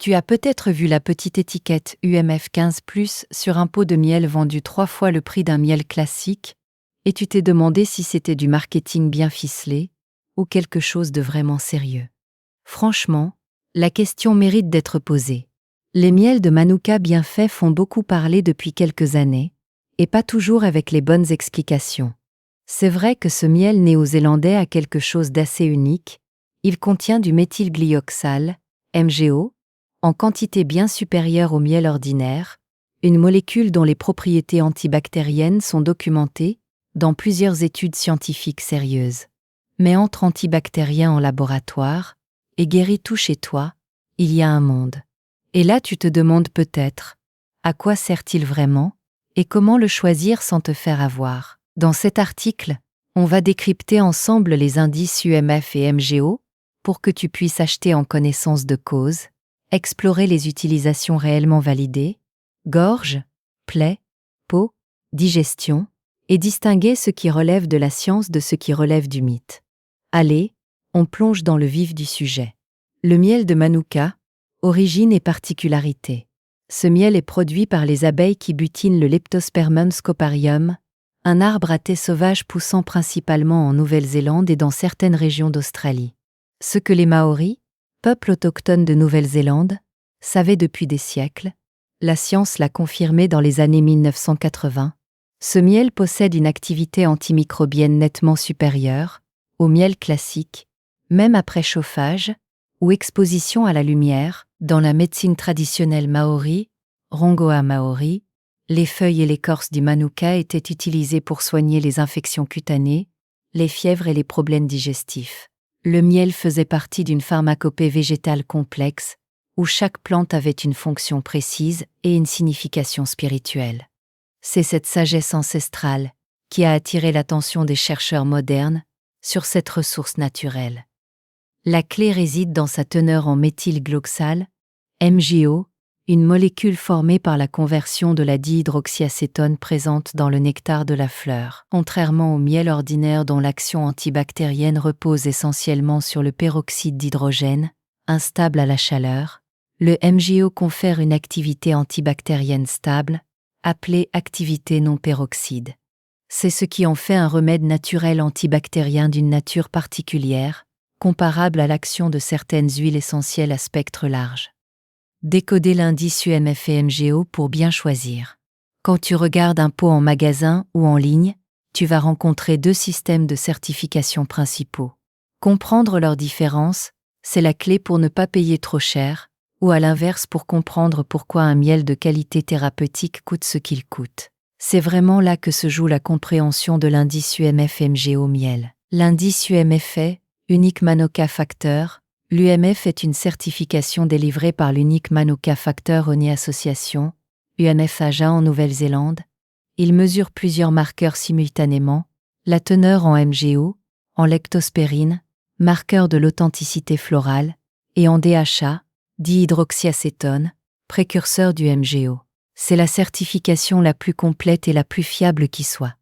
Tu as peut-être vu la petite étiquette UMF 15+, sur un pot de miel vendu 3 fois le prix d'un miel classique, et tu t'es demandé si c'était du marketing bien ficelé ou quelque chose de vraiment sérieux. Franchement, la question mérite d'être posée. Les miels de Manuka bien faits font beaucoup parler depuis quelques années, et pas toujours avec les bonnes explications. C'est vrai que ce miel néo-zélandais a quelque chose d'assez unique. Il contient du méthylglyoxal, MgO, en quantité bien supérieure au miel ordinaire, une molécule dont les propriétés antibactériennes sont documentées dans plusieurs études scientifiques sérieuses. Mais entre antibactériens en laboratoire et guéris tout chez toi, il y a un monde. Et là tu te demandes peut-être, à quoi sert-il vraiment et comment le choisir sans te faire avoir. Dans cet article, on va décrypter ensemble les indices UMF et MgO pour que tu puisses acheter en connaissance de cause, explorer les utilisations réellement validées, gorge, plaie, peau, digestion, et distinguer ce qui relève de la science de ce qui relève du mythe. Allez, on plonge dans le vif du sujet. Le miel de Manuka, origine et particularité. Ce miel est produit par les abeilles qui butinent le Leptospermum scoparium, un arbre à thé sauvage poussant principalement en Nouvelle-Zélande et dans certaines régions d'Australie. Ce que les Maoris, peuple autochtone de Nouvelle-Zélande, savaient depuis des siècles, la science l'a confirmé dans les années 1980, ce miel possède une activité antimicrobienne nettement supérieure au miel classique, même après chauffage ou exposition à la lumière. Dans la médecine traditionnelle maori, Rongoa maori, les feuilles et l'écorce du Manuka étaient utilisées pour soigner les infections cutanées, les fièvres et les problèmes digestifs. Le miel faisait partie d'une pharmacopée végétale complexe, où chaque plante avait une fonction précise et une signification spirituelle. C'est cette sagesse ancestrale qui a attiré l'attention des chercheurs modernes sur cette ressource naturelle. La clé réside dans sa teneur en méthylglyoxal, MgO, une molécule formée par la conversion de la dihydroxyacétone présente dans le nectar de la fleur. Contrairement au miel ordinaire dont l'action antibactérienne repose essentiellement sur le peroxyde d'hydrogène, instable à la chaleur, le MgO confère une activité antibactérienne stable, appelée activité non peroxyde. C'est ce qui en fait un remède naturel antibactérien d'une nature particulière, comparable à l'action de certaines huiles essentielles à spectre large. Décoder l'indice UMF et MgO pour bien choisir. Quand tu regardes un pot en magasin ou en ligne, tu vas rencontrer 2 systèmes de certification principaux. Comprendre leurs différences, c'est la clé pour ne pas payer trop cher, ou à l'inverse pour comprendre pourquoi un miel de qualité thérapeutique coûte ce qu'il coûte. C'est vraiment là que se joue la compréhension de l'indice UMF-MgO miel. L'indice UMF est Unique Manuka Factor. L'UMF est une certification délivrée par l'Unique Manuka Factor Oni Association, UMF Aja en Nouvelle-Zélande. Il mesure plusieurs marqueurs simultanément, la teneur en MgO, en lectospérine, marqueur de l'authenticité florale, et en DHA, dihydroxyacétone, précurseur du MgO. C'est la certification la plus complète et la plus fiable qui soit.